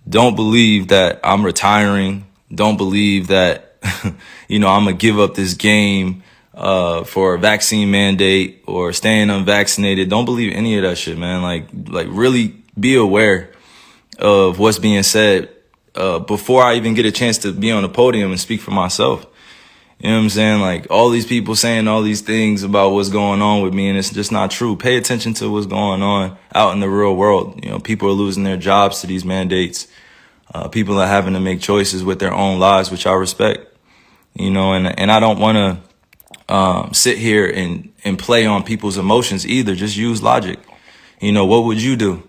don't believe that I'm retiring. Don't believe that, I'm going to give up this game for a vaccine mandate or staying unvaccinated. Don't believe any of that shit, man. Like really be aware of what's being said before I even get a chance to be on the podium and speak for myself. You know what I'm saying? Like all these people saying all these things about what's going on with me, and it's just not true. Pay attention to what's going on out in the real world. People are losing their jobs to these mandates. People are having to make choices with their own lives, which I respect. And I don't want to sit here and play on people's emotions either. Just use logic. What would you do?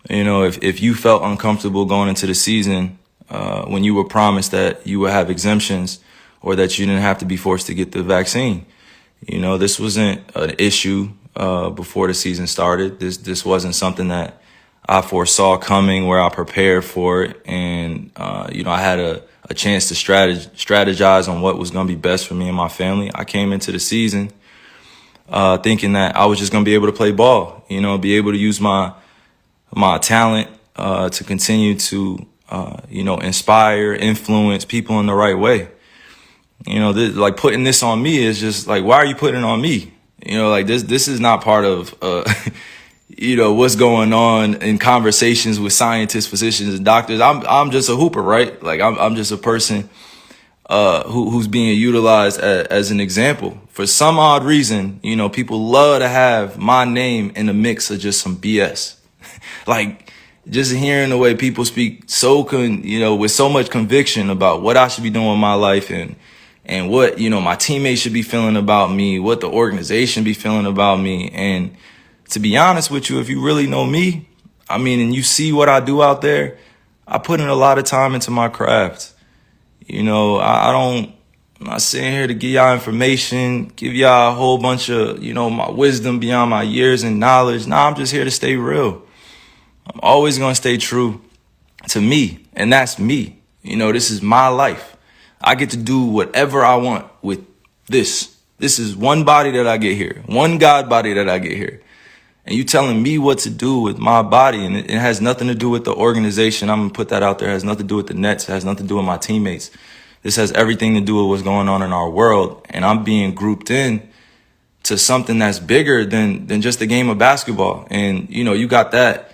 If you felt uncomfortable going into the season when you were promised that you would have exemptions or that you didn't have to be forced to get the vaccine. This wasn't an issue before the season started. This wasn't something that I foresaw coming, where I prepared for it. And, I had a chance to strategize on what was going to be best for me and my family. I came into the season thinking that I was just going to be able to play ball, be able to use my talent to continue to, inspire, influence people in the right way. Like putting this on me is just like, why are you putting it on me? This is not part of, what's going on in conversations with scientists, physicians, and doctors. I'm just a hooper, right? Like I'm just a person, who's being utilized as an example. For some odd reason, people love to have my name in the mix of just some BS. Like just hearing the way people speak with so much conviction about what I should be doing with my life and what, my teammates should be feeling about me, what the organization be feeling about me. And to be honest with you, if you really know me, and you see what I do out there, I put in a lot of time into my craft. I'm not sitting here to give y'all information, give y'all a whole bunch of, my wisdom beyond my years and knowledge. Nah, I'm just here to stay real. I'm always going to stay true to me. And that's me. This is my life. I get to do whatever I want with this. This is one body that I get here, one God body that I get here. And you telling me what to do with my body, and it has nothing to do with the organization. I'm going to put that out there. It has nothing to do with the Nets. It has nothing to do with my teammates. This has everything to do with what's going on in our world. And I'm being grouped in to something that's bigger than just a game of basketball. And, you got that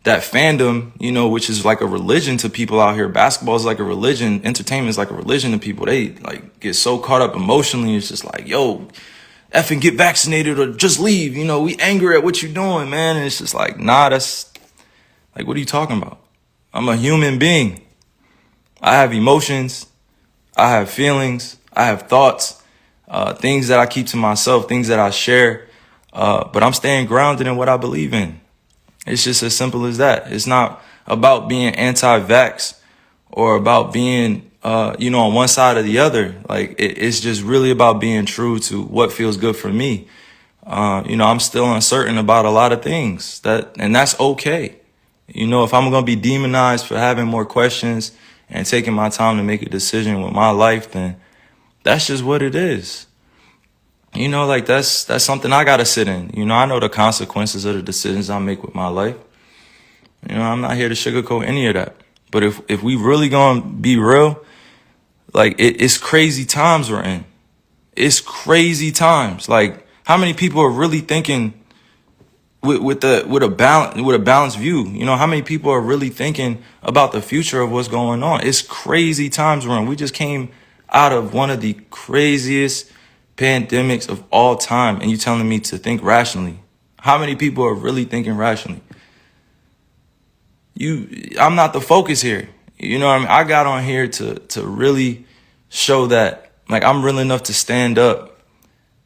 fandom, which is like a religion to people out here. Basketball is like a religion. Entertainment is like a religion to people. They like get so caught up emotionally. It's just like, yo, effing get vaccinated or just leave. We angry at what you're doing, man. And it's just like, nah, that's like, what are you talking about? I'm a human being. I have emotions. I have feelings. I have thoughts, things that I keep to myself, things that I share. But I'm staying grounded in what I believe in. It's just as simple as that. It's not about being anti-vax or about being, on one side or the other. Like it's just really about being true to what feels good for me. I'm still uncertain about a lot of things and that's okay. If I'm going to be demonized for having more questions and taking my time to make a decision with my life, then that's just what it is. That's something I got to sit in. I know the consequences of the decisions I make with my life. I'm not here to sugarcoat any of that. But if we really going to be real, like it's crazy times we're in. It's crazy times. Like how many people are really thinking with a balanced view? How many people are really thinking about the future of what's going on? It's crazy times we're in. We just came out of one of the craziest pandemics of all time, and you telling me to think rationally. How many people are really thinking rationally? I'm not the focus here. I got on here to really show that like I'm real enough to stand up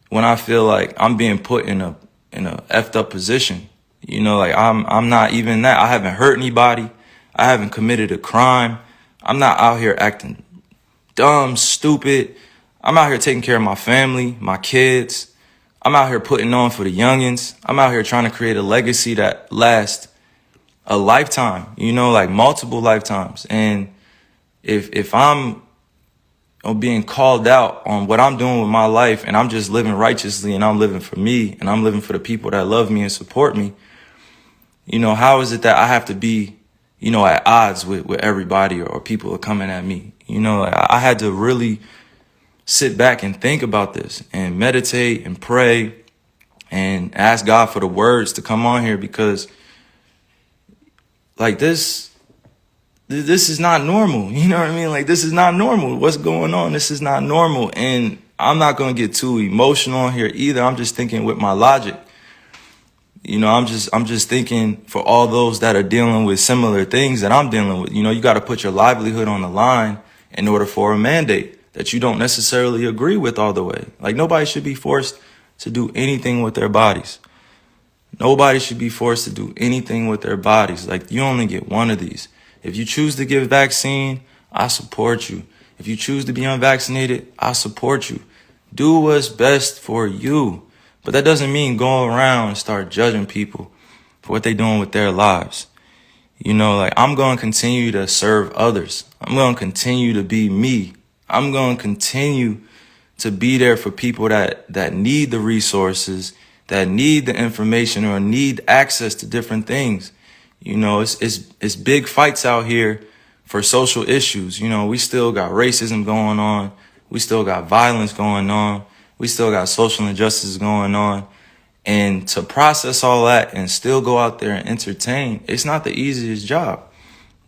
when I feel like I'm being put in a effed up position. I'm not even that. I haven't hurt anybody. I haven't committed a crime. I'm not out here acting dumb, stupid. I'm out here taking care of my family, my kids. I'm out here putting on for the youngins. I'm out here trying to create a legacy that lasts a lifetime, like multiple lifetimes. And if I'm being called out on what I'm doing with my life and I'm just living righteously and I'm living for me and I'm living for the people that love me and support me, how is it that I have to be at odds with everybody, or people are coming at me. Like I had to really sit back and think about this and meditate and pray and ask God for the words to come on here, because like this is not normal. You know what I mean? Like, this is not normal. What's going on? This is not normal. And I'm not going to get too emotional here either. I'm just thinking with my logic. I'm just thinking for all those that are dealing with similar things that I'm dealing with. You got to put your livelihood on the line in order for a mandate that you don't necessarily agree with all the way. Like, nobody should be forced to do anything with their bodies. Nobody should be forced to do anything with their bodies. Like, you only get one of these. If you choose to get vaccine, I support you. If you choose to be unvaccinated, I support you. Do what's best for you. But that doesn't mean go around and start judging people for what they're doing with their lives. Like, I'm going to continue to serve others. I'm going to continue to be me. I'm going to continue to be there for people that need the resources, that need the information, or need access to different things. It's big fights out here for social issues. We still got racism going on. We still got violence going on. We still got social injustices going on. And to process all that and still go out there and entertain, it's not the easiest job.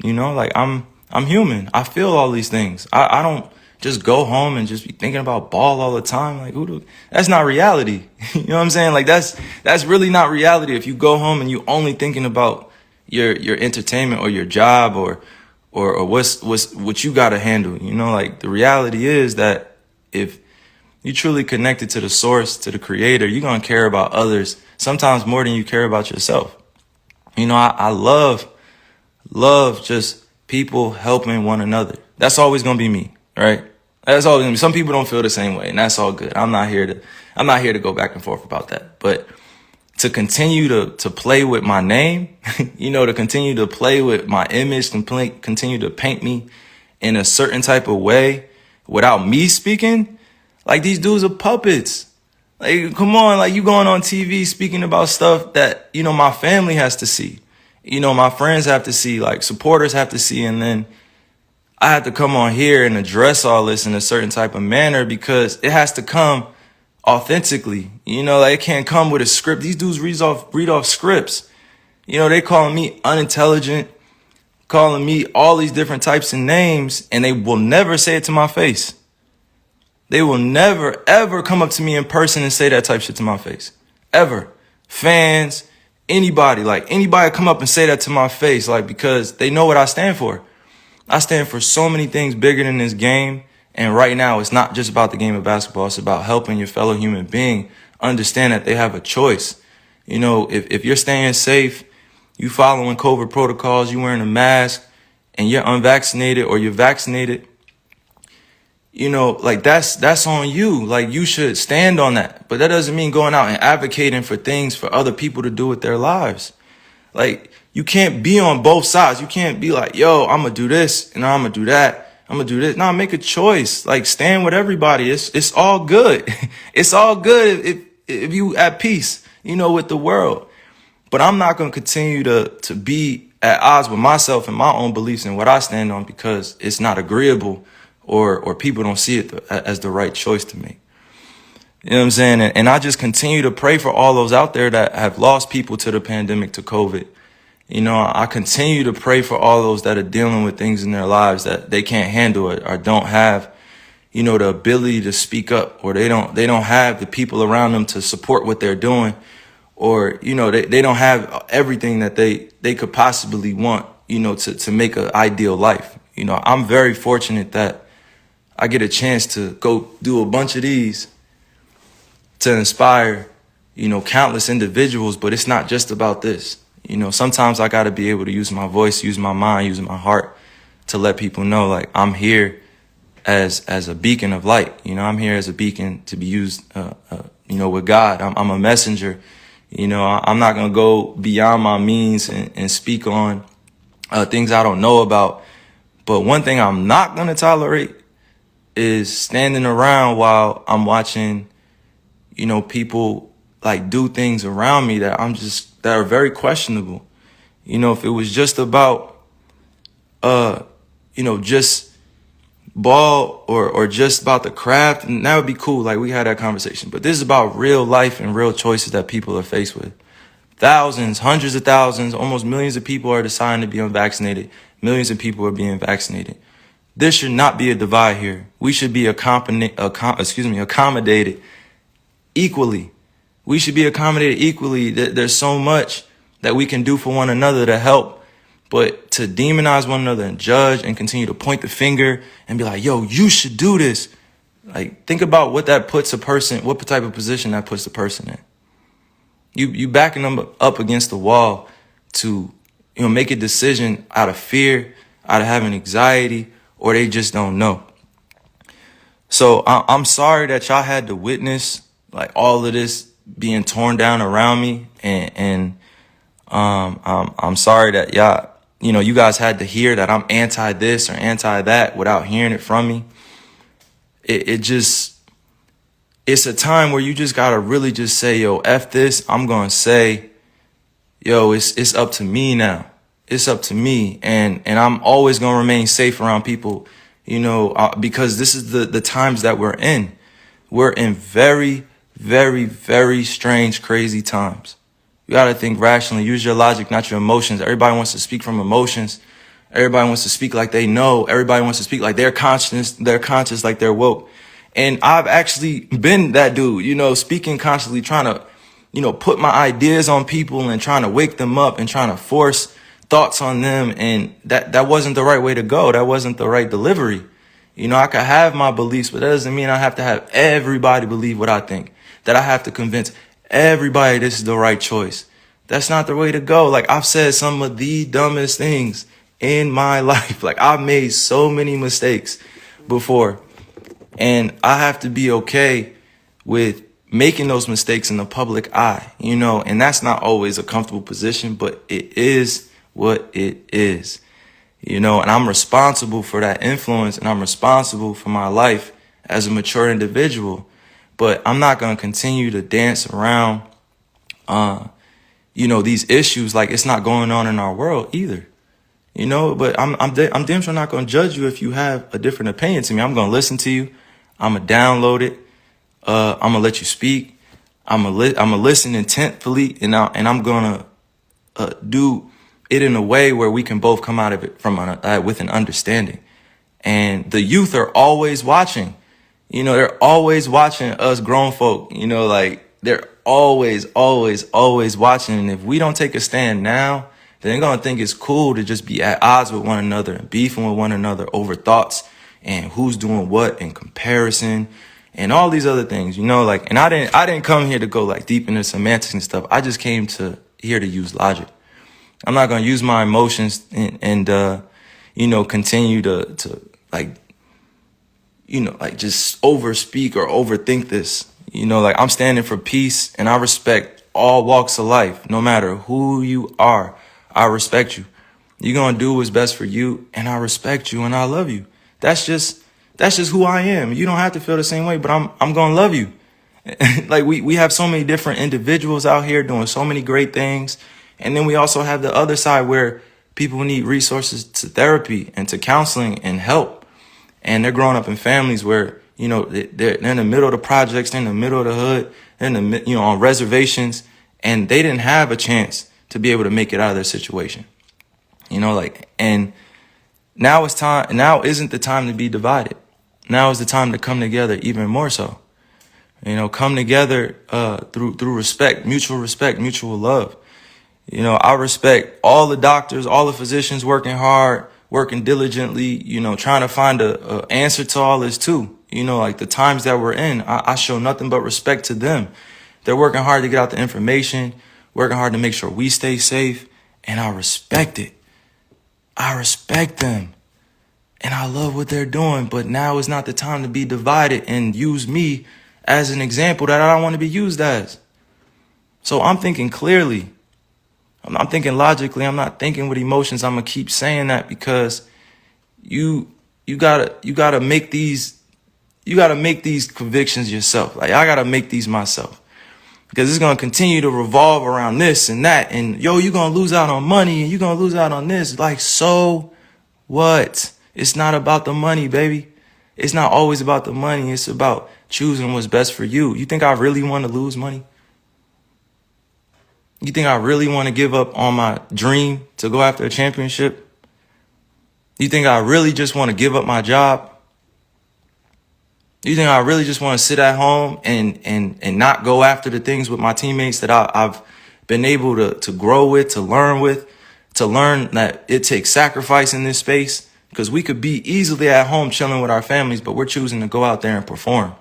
Like, I'm human. I feel all these things. I don't just go home and just be thinking about ball all the time. Like, that's not reality. You know what I'm saying? Like, that's really not reality. If you go home and you only thinking about your entertainment or your job or what you got to handle. Like, the reality is that if you truly connected to the source, to the creator, you're going to care about others sometimes more than you care about yourself. I love just people helping one another. That's always going to be me, right? That's always going to be. Some people don't feel the same way, and that's all good. I'm not here to go back and forth about that. But to continue to play with my name, to continue to play with my image, continue to paint me in a certain type of way without me speaking, like, these dudes are puppets. Like, come on, like, you going on TV speaking about stuff that, my family has to see. My friends have to see, like, supporters have to see, and then I have to come on here and address all this in a certain type of manner because it has to come authentically. Like, it can't come with a script. These dudes read off scripts. They calling me unintelligent, calling me all these different types of names, and they will never say it to my face. They will never, ever come up to me in person and say that type shit to my face. Ever. Fans, anybody come up and say that to my face, like, because they know what I stand for. I stand for so many things bigger than this game. And right now, it's not just about the game of basketball. It's about helping your fellow human being understand that they have a choice. If you're staying safe, you following COVID protocols, you wearing a mask, and you're unvaccinated or you're vaccinated, like, that's on you. Like, you should stand on that. But that doesn't mean going out and advocating for things for other people to do with their lives. Like, you can't be on both sides. You can't be like, yo, I'm going to do this and I'm going to do that. I'm going to do this. No, make a choice. Like, stand with everybody. It's all good. It's all good if you at peace, with the world. But I'm not going to continue to be at odds with myself and my own beliefs and what I stand on because it's not agreeable or people don't see it as the right choice to make. You know what I'm saying? And I just continue to pray for all those out there that have lost people to the pandemic, to COVID. I continue to pray for all those that are dealing with things in their lives that they can't handle it or don't have, the ability to speak up, or they don't have the people around them to support what they're doing, or, they don't have everything that they could possibly want, to make an ideal life. I'm very fortunate that I get a chance to go do a bunch of these to inspire, countless individuals, but it's not just about this. Sometimes I got to be able to use my voice, use my mind, use my heart to let people know, like, I'm here as a beacon of light. I'm here as a beacon to be used, with God. I'm a messenger. I'm not going to go beyond my means and speak on things I don't know about. But one thing I'm not going to tolerate is standing around while I'm watching, people like do things around me that are very questionable. If it was just about just ball or just about the craft, and that would be cool. Like, we had that conversation. But this is about real life and real choices that people are faced with. Thousands, hundreds of thousands, almost millions of people are deciding to be unvaccinated. Millions of people are being vaccinated. There should not be a divide here. We should be accommodated equally. We should be accommodated equally. There's so much that we can do for one another to help, but to demonize one another and judge and continue to point the finger and be like, yo, you should do this. Like, think about what that puts a person, what type of position that puts the person in. You backing them up against the wall to, make a decision out of fear, out of having anxiety, or they just don't know. So I'm sorry that y'all had to witness like all of this being torn down around me, and I'm sorry that y'all, you guys had to hear that I'm anti this or anti that without hearing it from me. It's a time where you just gotta really just say, yo, F this. I'm gonna say, yo, it's up to me now. It's up to me. And I'm always gonna remain safe around people, because this is the times that we're in. We're in very, very, very strange, crazy times. You gotta think rationally, use your logic, not your emotions. Everybody wants to speak from emotions. Everybody wants to speak like they know. Everybody wants to speak like they're conscious, like they're woke. And I've actually been that dude, speaking constantly, trying to, put my ideas on people and trying to wake them up and trying to force thoughts on them. And that wasn't the right way to go. That wasn't the right delivery. I could have my beliefs, but that doesn't mean I have to have everybody believe what I think, that I have to convince everybody this is the right choice. That's not the way to go. Like, I've said some of the dumbest things in my life. Like, I've made so many mistakes before. And I have to be okay with making those mistakes in the public eye, and that's not always a comfortable position, but it is what it is, and I'm responsible for that influence, and I'm responsible for my life as a mature individual. But I'm not going to continue to dance around, these issues like it's not going on in our world either. But I'm damn sure not going to judge you if you have a different opinion to me. I'm going to listen to you. I'm going to download it. I'm going to let you speak. I'm going to listen intentfully, and I'm going to do it in a way where we can both come out of it with an understanding. And the youth are always watching. They're always watching us grown folk. Like, they're always, always, always watching. And if we don't take a stand now, then they're going to think it's cool to just be at odds with one another and beefing with one another over thoughts and who's doing what in comparison and all these other things, and I didn't come here to go like deep into semantics and stuff. I just came here to use logic. I'm not going to use my emotions and continue to just overspeak or overthink this. I'm standing for peace, and I respect all walks of life, no matter who you are. I respect you. You're going to do what's best for you, and I respect you, and I love you. That's just who I am. You don't have to feel the same way, but I'm going to love you. Like, we have so many different individuals out here doing so many great things. And then we also have the other side where people need resources to therapy and to counseling and help. And they're growing up in families where, they're in the middle of the projects, they're in the middle of the hood, they're in the, on reservations, and they didn't have a chance to be able to make it out of their situation. And now isn't the time to be divided. Now is the time to come together even more so. Come together through respect, mutual love. I respect all the doctors, all the physicians working hard, working diligently, trying to find a answer to all this too. Like the times that we're in, I show nothing but respect to them. They're working hard to get out the information, working hard to make sure we stay safe, and I respect it. I respect them, and I love what they're doing, but now is not the time to be divided and use me as an example that I don't want to be used as. So I'm thinking clearly. I'm thinking logically. I'm not thinking with emotions. I'm gonna keep saying that because you gotta make these convictions yourself. Like, I gotta make these myself, because it's gonna continue to revolve around this and that, and you're gonna lose out on money and you're gonna lose out on this. Like, so What? It's not about the money, baby. It's not always about the money. It's about choosing what's best for you. You think I really want to lose money? You think I really want to give up on my dream to go after a championship? You think I really just want to give up my job? You think I really just want to sit at home and not go after the things with my teammates that I've been able to grow with, to learn that it takes sacrifice in this space? Because we could be easily at home chilling with our families, but we're choosing to go out there and perform.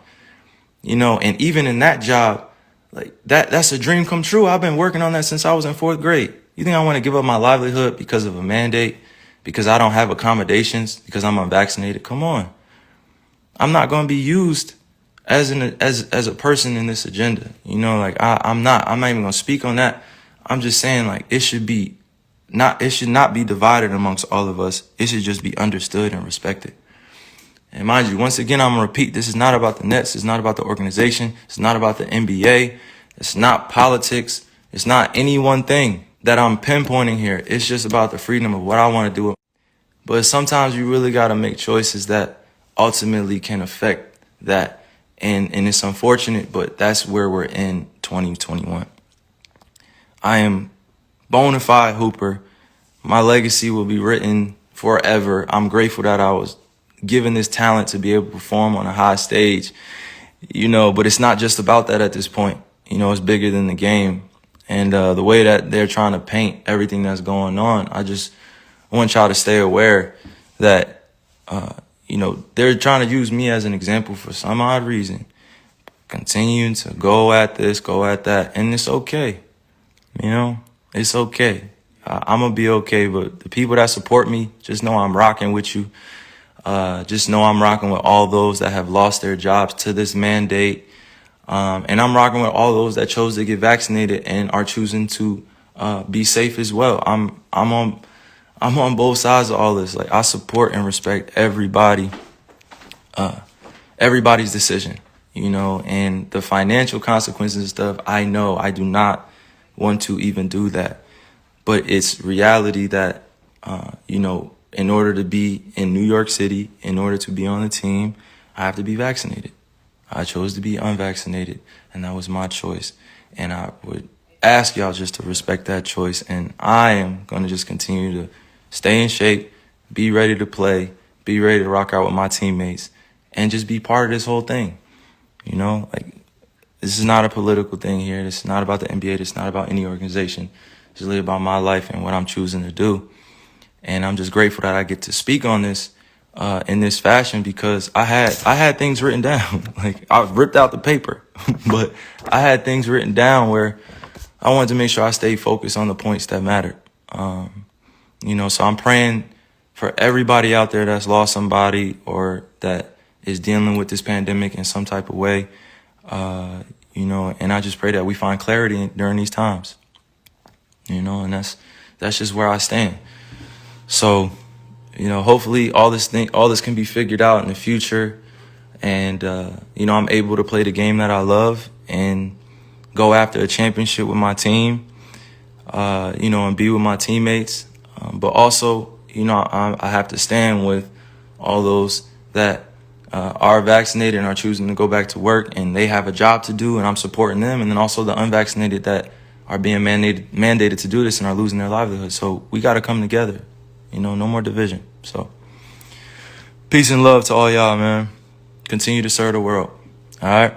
And even in that job, like that's a dream come true. I've been working on that since I was in 4th grade. You think I want to give up my livelihood because of a mandate, because I don't have accommodations, because I'm unvaccinated? Come on. I'm not going to be used as a person in this agenda. I'm not even going to speak on that. I'm just saying, like, it should not be divided amongst all of us. It should just be understood and respected. And mind you, once again, I'm going to repeat, this is not about the Nets. It's not about the organization. It's not about the NBA. It's not politics. It's not any one thing that I'm pinpointing here. It's just about the freedom of what I want to do. But sometimes you really got to make choices that ultimately can affect that. And it's unfortunate, but that's where we're in 2021. I am bona fide hooper. My legacy will be written forever. I'm grateful that I was given this talent to be able to perform on a high stage, but it's not just about that at this point. It's bigger than the game. And the way that they're trying to paint everything that's going on, I want y'all to stay aware that, they're trying to use me as an example for some odd reason, continuing to go at this, go at that. And it's okay. It's okay. I'm going to be okay. But the people that support me, just know I'm rocking with you. Just know I'm rocking with all those that have lost their jobs to this mandate. And I'm rocking with all those that chose to get vaccinated and are choosing to be safe as well. I'm on both sides of all this. Like, I support and respect everybody's decision, and the financial consequences and stuff. I know I do not want to even do that, but it's reality that, in order to be in New York City, in order to be on the team, I have to be vaccinated. I chose to be unvaccinated, and that was my choice. And I would ask y'all just to respect that choice. And I am going to just continue to stay in shape, be ready to play, be ready to rock out with my teammates, and just be part of this whole thing. This is not a political thing here. This is not about the NBA. This is not about any organization. It's really about my life and what I'm choosing to do. And I'm just grateful that I get to speak on this in this fashion, because I had things written down. Like, I ripped out the paper, but I had things written down where I wanted to make sure I stayed focused on the points that mattered. So I'm praying for everybody out there that's lost somebody or that is dealing with this pandemic in some type of way. And I just pray that we find clarity during these times. And that's just where I stand. So, hopefully all this can be figured out in the future. And, I'm able to play the game that I love and go after a championship with my team, and be with my teammates. But also, I have to stand with all those that are vaccinated and are choosing to go back to work, and they have a job to do, and I'm supporting them. And then also the unvaccinated that are being mandated to do this and are losing their livelihood. So we got to come together, no more division. So peace and love to all y'all, man. Continue to serve the world. All right.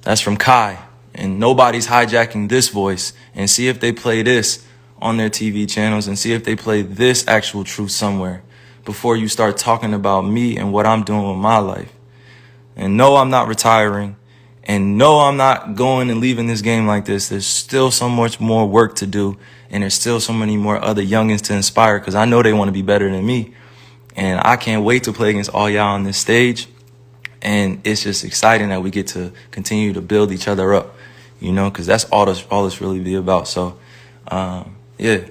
That's from Kai. And nobody's hijacking this voice. And see if they play this on their TV channels, and see if they play this actual truth somewhere before you start talking about me and what I'm doing with my life. And no, I'm not retiring. And no, I'm not going and leaving this game like this. There's still so much more work to do. And there's still so many more other youngins to inspire, because I know they want to be better than me. And I can't wait to play against all y'all on this stage. And it's just exciting that we get to continue to build each other up, because that's all this really be about. So, yeah.